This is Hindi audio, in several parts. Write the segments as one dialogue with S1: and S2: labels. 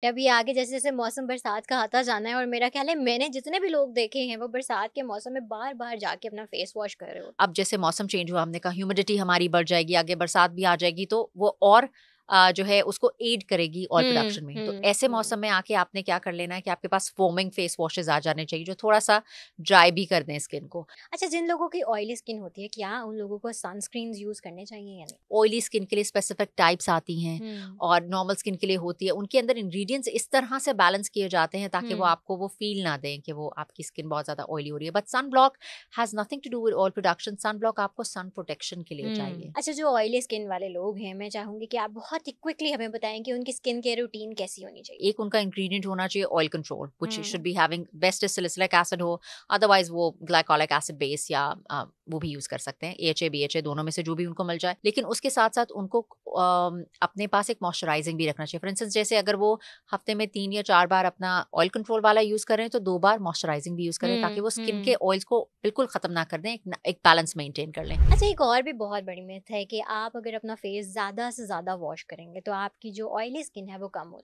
S1: अभी आगे जैसे जैसे मौसम बरसात का आता जाना है, और मेरा ख्याल है मैंने जितने भी लोग देखे हैं वो बरसात के मौसम में बार बार जाके अपना फेस वॉश कर रहे होते
S2: अब जैसे मौसम चेंज हुआ, हमने कहा ह्यूमिडिटी हमारी बढ़ जाएगी, आगे बरसात भी आ जाएगी, तो वो और जो है उसको एड करेगी ऑयल
S1: हैं।
S2: प्रोडक्शन में। तो ऐसे मौसम में आके आपने क्या कर लेना है कि आपके पास फोमिंग फेस वॉशेस आ जाने चाहिए जो थोड़ा सा ड्राई भी कर दें स्किन को।
S1: अच्छा, जिन लोगों की ऑयली स्किन होती है, क्या उन लोगों को सनस्क्रीन यूज करने चाहिए या नहीं?
S2: ऑयली स्किन के लिए स्पेसिफिक टाइप्स आती हैं
S1: हम्म।
S2: और नॉर्मल स्किन के लिए होती है। उनके अंदर इंग्रेडिएंट्स इस तरह से बैलेंस किए जाते हैं ताकि वो
S1: हम्म।
S2: आपको वो फील ना दें कि वो आपकी स्किन बहुत ज़्यादा ऑयली हो रही है। But sun block has nothing to do with oil production. Sun block आपको सन प्रोटेक्शन के लिए चाहिए।
S1: अच्छा, जो ऑयली स्किन वाले लोग हैं, मैं चाहूंगी कि आप बहुत ही क्विकली हमें बताएं कि उनकी स्किन केयर रूटीन कैसी होनी चाहिए।
S2: एक उनका इंग्रेडिएंट होना चाहिए oil control, which should
S1: hmm.
S2: Be having best salicylic acid हो, अदरवाइज वो ग्लाइकोलिक एसिड बेस या वो भी यूज कर सकते हैं, एएचए बीएचए दोनों में से जो भी उनको मिल जाए। लेकिन उसके साथ साथ उनको अपने पास एक मॉइस्चराइजिंग भी रखना चाहिए। फॉर इंस्टेंस जैसे अगर वो हफ्ते में 3 या 4 बार अपना ऑयल कंट्रोल वाला यूज कर रहे हैं तो 2 बार मॉइस्चराइजिंग भी यूज करें ताकि वो स्किन के
S1: हम्म।
S2: ऑयल्स को बिल्कुल खत्म ना कर दें, एक बैलेंस मेंटेन कर लें।
S1: अच्छा, एक और भी बहुत बड़ी मिथ है कि आप अगर अपना फेस ज़्यादा से ज़्यादा वॉश करेंगे तो आपकी जो ऑयली स्किन है वो कम हो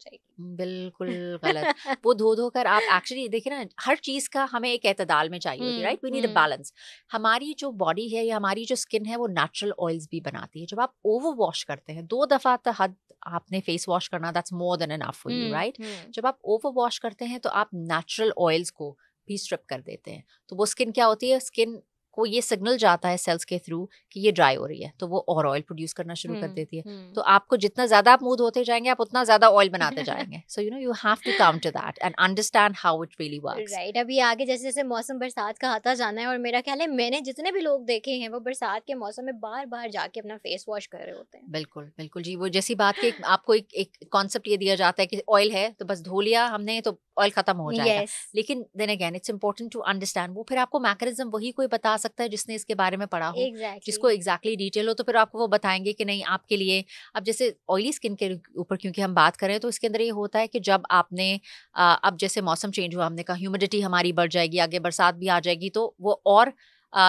S2: बिल्कुल गलत।
S1: जाएगी।
S2: वो धो-धो कर आप एक्चुअली देखिए ना, हर चीज़ का हमें एक एतदाल में चाहिए होती है, right? We need a
S1: hmm.
S2: Balance. हमारी जो बॉडी है या हमारी जो स्किन है वो नेचुरल ऑयल्स भी बनाती है। जब आप ओवर वॉश करते हैं, 2 दफ़ा त हद आपने फेस वॉश करना, that's more than enough for you,
S1: hmm,
S2: right?
S1: Hmm.
S2: जब आप ओवर वॉश करते हैं तो आप नेचुरल ऑयल्स को भी स्ट्रिप कर देते हैं। तो वो स्किन क्या होती है, स्किन को ये सिग्नल जाता है सेल्स के थ्रू कि ये ड्राई हो रही है, तो वो और ऑयल प्रोड्यूस करना शुरू कर
S1: हुँ,
S2: देती है। तो
S1: हुँ।
S2: आपको जितना ज़्यादा आप मुँह धोते जाएँगे, आप उतना ज़्यादा ऑयल बनाते जाएँगे। So you have to counter that and understand how it really works.
S1: Right, अभी आगे जैसे जैसे मौसम बरसात का आता जाना है, और मेरा ख्याल है मैंने जितने भी लोग देखे हैं वो बरसात के मौसम में बार बार जाके अपना फेस वॉश कर रहे होते हैं।
S2: बिल्कुल, बिल्कुल जी, वो जैसी बात की आपको एक एक कॉन्सेप्ट ये दिया जाता है कि ऑयल है, तो बस धो लिया हमने तो ऑयल खत्म हो जाएगा।
S1: यस।
S2: लेकिन then again it's important to understand, वो फिर आपको मैकेनिज़्म वही कोई बता सकता है जिसने इसके बारे में पढ़ा हो,
S1: एग्जैक्टली।
S2: जिसको एग्ज़ैक्टली डिटेल हो, तो फिर आपको वो बताएँगे कि नहीं आपके लिए। अब जैसे ऑयली स्किन के ऊपर क्योंकि हम बात कर रहे हैं, तो इसके अंदर ये होता है कि जब आपने अब जैसे मौसम चेंज हुआ, हमने कहा ह्यूमिडिटी हमारी बढ़ जाएगी, आगे बरसात भी आ जाएगी, तो वो और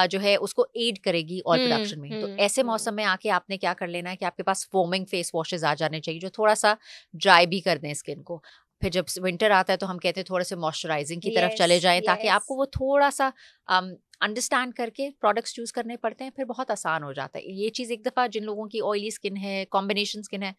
S2: जो है उसको एड करेगी ऑयल
S1: हुँ,
S2: प्रोडक्शन में। तो
S1: हुँ,
S2: ऐसे
S1: हुँ।
S2: मौसम में आके आपने क्या कर लेना है कि आपके पास फोमिंग फेस वॉशेस आ जाने चाहिए जो थोड़ा सा ड्राई भी कर दें स्किन को। फिर जब विंटर आता है तो हम कहते हैं थोड़े से मॉइस्चराइजिंग की तरफ
S1: यस,
S2: चले जाएं ताकि
S1: यस।
S2: आपको वो थोड़ा सा अंडरस्टैंड करके प्रोडक्ट्स चूज करने पड़ते हैं, फिर बहुत आसान हो जाता है ये चीज़। एक दफ़ा जिन लोगों की ऑयली स्किन है, कॉम्बिनेशन स्किन है,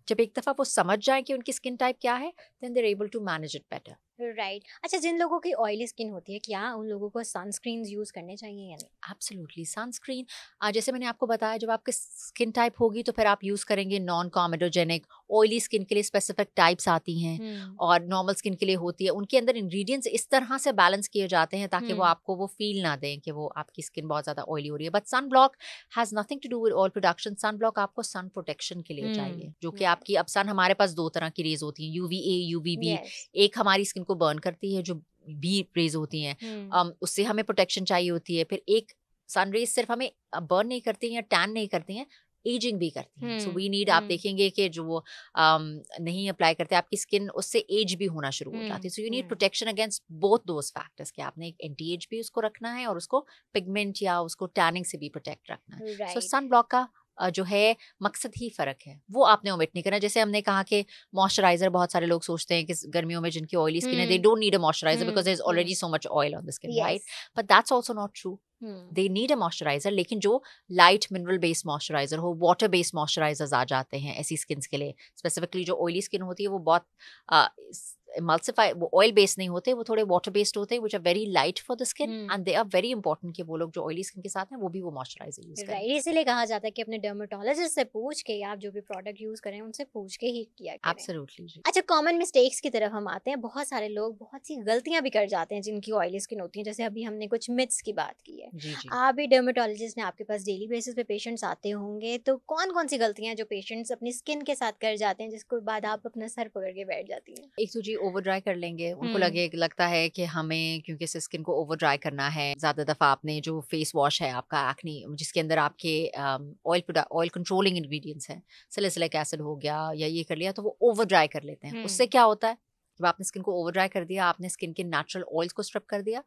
S2: जब एक दफ़ा वो समझ जाए कि उनकी स्किन टाइप क्या है, then they're able to manage it better.
S1: Right. अच्छा, जिन लोगों की ऑयली स्किन होती है, क्या उन लोगों को सनस्क्रीन यूज करने चाहिए या नहीं?
S2: एब्सोल्युटली सनस्क्रीन, जैसे मैंने आपको बताया, जब आपकी स्किन टाइप होगी तो फिर आप यूज़ करेंगे नॉन कॉमेडोजेनिक। ऑयली स्किन के लिए स्पेसिफिक टाइप्स आती हैं
S1: हुँ,
S2: और नॉर्मल स्किन के लिए होती है। उनके अंदर इंग्रेडिएंट्स इस तरह से बैलेंस किए जाते हैं ताकि वो
S1: हुँ।
S2: आपको वो फील ना दें कि वो आपकी स्किन बहुत ज़्यादा ऑयली हो रही है। But sun block has nothing to do with oil production. Sun block आपको सन प्रोटेक्शन के लिए
S1: हुँ,
S2: चाहिए, जो कि
S1: राइट।
S2: आपकी, अब सन हमारे पास 2 तरह की रेज होती हैं, यूवीए यूवीबी।
S1: यस।
S2: एक हमारी स्किन को बर्न करती है जो बी रेज होती हैं,
S1: हुँ,
S2: उससे हमें प्रोटेक्शन चाहिए होती है। फिर एक सनरेज सिर्फ हमें बर्न नहीं करती हैं या टैन नहीं करती हैं, एजिंग भी करती हैं। सो
S1: हुँ,
S2: वी नीड, आप
S1: हुँ,
S2: देखेंगे कि जो वो नहीं अप्लाई करते, आपकी स्किन उससे एज भी होना शुरू हो जाती
S1: हुँ,
S2: है। So you need
S1: hmm.
S2: Protection against both those factors, कि आपने एक एंटी एज भी उसको रखना है और उसको पिगमेंट या उसको टैनिंग से भी प्रोटेक्ट रखना है। सो
S1: राइट।
S2: सन ब्लॉक का जो है मकसद ही फ़र्क है, वो आपने ओमिट नहीं करना। जैसे हमने कहा कि मॉइस्चराइज़र, बहुत सारे लोग सोचते हैं कि गर्मियों में जिनकी ऑयली स्किन है, they
S1: hmm,
S2: don't need a moisturiser because
S1: hmm,
S2: there is
S1: hmm.
S2: Already so much oil on the skin, right?
S1: Yes.
S2: But that's also not true.
S1: Hmm,
S2: they need a moisturiser, लेकिन जो लाइट मिनरल बेस्ड मॉइस्चराइज़र हो, वाटर बेस्ड मॉइस्चराइज़र्स आ जाते हैं ऐसी स्किन्स के लिए। स्पेसिफिकली जो ऑयली स्किन होती है वो बहुत इमल्सिफाई, वो ऑयल बेस्ड नहीं होते, वो थोड़े वाटर बेस्ड होते हैं, which are very light for the skin
S1: hmm.
S2: And they are very important कि वो लोग जो ऑयली स्किन के साथ हैं वो भी वो मॉइस्चराइज़र यूज़ करें।
S1: राइट, इसीलिए कहा जाता है कि अपने डर्मेटोलॉजिस्ट से पूछ के, या आप जो भी प्रोडक्ट यूज़ करें उनसे पूछ के ही किया करें।
S2: एब्सोल्युटली जी।
S1: अच्छा, कॉमन मिस्टेक्स की तरफ हम आते हैं। बहुत सारे लोग बहुत सी गलतियाँ भी कर जाते हैं जिनकी ऑयली स्किन होती है। जैसे अभी हमने कुछ मिथ्स की बात की है।
S2: जी, जी।
S1: आप भी डर्मेटोलॉजिस्ट हैं, आपके पास डेली बेसिस पे पेशेंट्स आते होंगे, तो कौन-कौन सी गलतियाँ हैं जो पेशेंट्स अपनी स्किन के साथ कर जाते हैं, जिसके बाद आप अपना सर पकड़ के बैठ जाती हैं?
S2: एक तो जी ओवर ड्राई कर लेंगे, उनको
S1: हुँ,
S2: लगता है कि हमें क्योंकि इस स्किन को ओवर ड्राई करना है, ज़्यादा दफ़ा आपने जो फेस वॉश है आपका एक्नी, जिसके अंदर आपके ऑयल कंट्रोलिंग इंग्रेडिएंट्स हैं, सैलिसिलिक एसिड हो गया या ये कर लिया, तो वो ओवर ड्राई कर लेते हैं। उससे
S1: हुँ,
S2: क्या होता है, जब आपने स्किन को ओवर ड्राई कर दिया, आपने स्किन के नेचुरल ऑयल्स को स्ट्रिप कर दिया,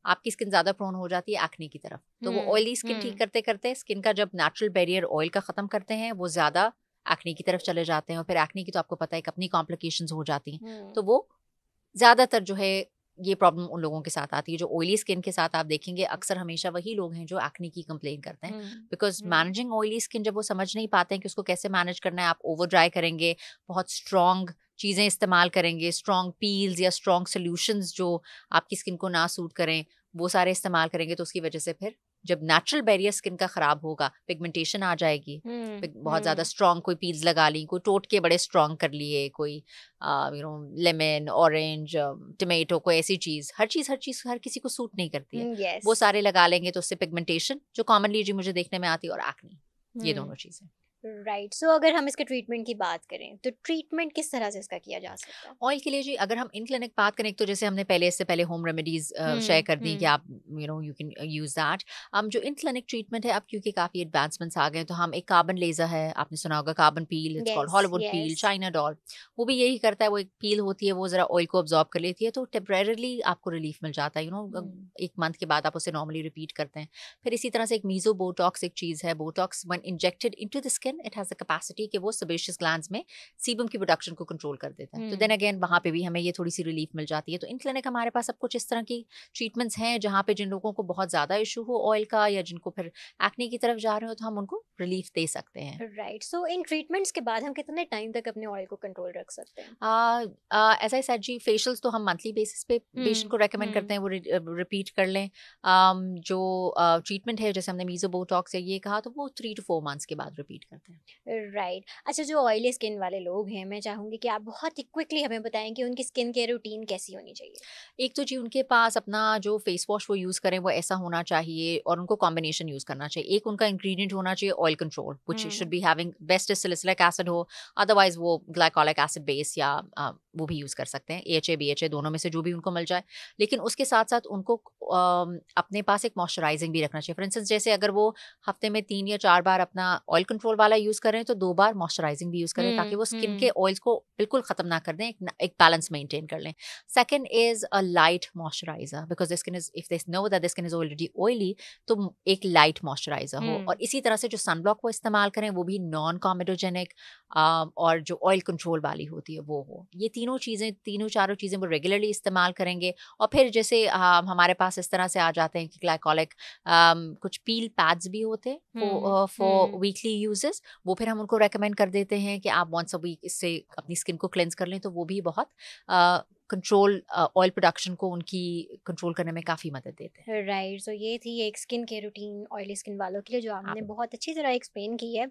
S2: आपकी स्किन ज़्यादा प्रोन हो जाती है एक्ने की तरफ। तो वो
S1: हुँ,
S2: ऑयली स्किन ठीक
S1: हुँ,
S2: करते करते स्किन का जब नेचुरल बैरियर ऑयल का ख़त्म करते हैं, वो ज़्यादा एक्ने की तरफ चले जाते हैं, और फिर एक्ने की तो आपको पता है कि अपनी कॉम्प्लिकेशंस हो जाती हैं। तो
S1: हम्म।
S2: वो ज़्यादातर जो है ये प्रॉब्लम उन लोगों के साथ आती है जो ऑयली स्किन के साथ। आप देखेंगे अक्सर हमेशा वही लोग हैं जो एक्ने की कंप्लेन करते हैं, बिकॉज मैनेजिंग ऑयली स्किन जब वो समझ नहीं पाते हैं कि उसको कैसे मैनेज करना है। आप ओवर ड्राई करेंगे, बहुत स्ट्रॉन्ग चीज़ें इस्तेमाल करेंगे, स्ट्रॉन्ग पील्स या स्ट्रॉन्ग सोल्यूशंस जो आपकी स्किन को ना सूट करें, वो सारे इस्तेमाल करेंगे, तो उसकी वजह से फिर जब नेचुरल बैरियर स्किन का ख़राब होगा, पिगमेंटेशन आ जाएगी। बहुत ज़्यादा स्ट्रॉन्ग कोई पील्स लगा ली, कोई टोटके बड़े स्ट्रॉन्ग कर लिए, कोई लेमन, ऑरेंज, टमेटो, कोई ऐसी चीज़ हर किसी को सूट नहीं करती है।
S1: यस।
S2: वो सारे लगा लेंगे तो उससे पिगमेंटेशन जो कॉमनली जी मुझे देखने में आती है, और एक्ने, ये दोनों चीज़ें।
S1: राइट। सो अगर हम इसके ट्रीटमेंट की बात करें तो ट्रीटमेंट किस तरह से इसका किया जा सकता है?
S2: ऑयल के लिए जी अगर हम इन क्लिनिक बात करें, तो जैसे हमने इससे पहले होम रेमेडीज शेयर कर दी कि आप यू कैन यूज दैट। जो इन क्लिनिक ट्रीटमेंट है अब, क्योंकि काफ़ी एडवांसमेंट्स आ गए हैं, तो हम एक कार्बन लेजर है, आपने सुना होगा carbon peel, it's called
S1: yes,
S2: Hollywood peel,
S1: yes.
S2: China doll. वो भी यही करता है, वो एक पील होती है, वो ज़रा ऑयल को ऑब्जॉर्ब कर लेती है, तो टेम्परेरली आपको रिलीफ मिल जाता है। एक मंथ के बाद आप उसे नॉर्मली रिपीट करते हैं। फिर इसी तरह से एक मीजो बोटॉक्स एक चीज़ है। Botox when injected into the skin, it has the capacity कि वो सेबेशियस ग्लैंड्स में सीबम की प्रोडक्शन को कंट्रोल कर देता है। तो देन अगेन वहाँ पे भी हमें ये थोड़ी सी रिलीफ मिल जाती है। तो इन क्लिनिक हमारे पास सब कुछ इस तरह की ट्रीटमेंट्स हैं, जहाँ पे जिन लोगों को बहुत ज़्यादा इशू हो ऑयल का, या जिनको फिर एक्ने की तरफ जा रहे हो, तो हम उनको रिलीफ दे सकते हैं।
S1: राइट। सो इन ट्रीटमेंट्स के बाद हम कितने टाइम तक अपने ऑयल को कंट्रोल रख सकते हैं?
S2: एज आई सेड जी, फेशियल्स तो हम मंथली बेसिस पे पेशेंट को रेकमेंड करते हैं वो रिपीट कर लें। जो ट्रीटमेंट है, जैसे हमने मीजो बोटॉक्स है ये कहा, तो वो 3 to 4 मंथ्स के बाद रिपीट करते हैं।
S1: राइट। अच्छा, जो ऑयली स्किन वाले लोग हैं, मैं चाहूंगी कि आप बहुत ही क्विकली हमें बताएं कि उनकी स्किन केयर रूटीन कैसी होनी चाहिए।
S2: एक तो जी उनके पास अपना जो फेस वॉश वो यूज़ करें वो ऐसा होना चाहिए, और उनको कॉम्बिनेशन यूज़ करना चाहिए। एक उनका इंग्रेडिएंट होना चाहिए oil control, which should be having, best is salicylic acid हो, अदरवाइज वो ग्लाइकोलिक एसिड बेस या वो भी यूज़ कर सकते हैं, AHA BHA दोनों में से जो भी उनको मिल जाए। लेकिन उसके साथ साथ उनको अपने पास एक मॉइस्चराइजिंग भी रखना चाहिए। फॉर इंस्टेंस, जैसे अगर वो हफ्ते में 3 या 4 बार अपना ऑयल कंट्रोल वाला यूज़ करें, तो 2 बार मॉइस्चराइजिंग भी यूज़ करें, ताकि वो स्किन के ऑयल्स को बिल्कुल ख़त्म ना कर दें, एक बैलेंस मेंटेन कर लें। Second is a light moisturizer, because the skin is, if they know that the skin is already oily, तो एक लाइट मॉइस्चराइजर हो। और इसी तरह से जो सनब्लॉक वो इस्तेमाल करें वो भी नॉन कॉमेडोजेनिक, और जो ऑयल कंट्रोल वाली होती है वो हो। ये तीनों चारों चीज़ें वो रेगुलरली इस्तेमाल करेंगे। और फिर जैसे हमारे पास इस तरह से आ जाते हैं कि ग्लाइकोलिक कुछ पील पैड्स भी होते हैं फॉर वीकली यूजेस, वो फिर हम उनको रेकमेंड कर देते हैं कि आप वंस अ वीक इससे अपनी स्किन को क्लेंस कर लें, तो वो भी बहुत कंट्रोल ऑयल प्रोडक्शन को उनकी कंट्रोल करने में काफ़ी मदद देते हैं।
S1: राइट। सो ये थी एक skin care routine oily skin वालों के लिए, जो आपने
S2: आप
S1: बहुत अच्छी तरह एक्सप्लेन की है।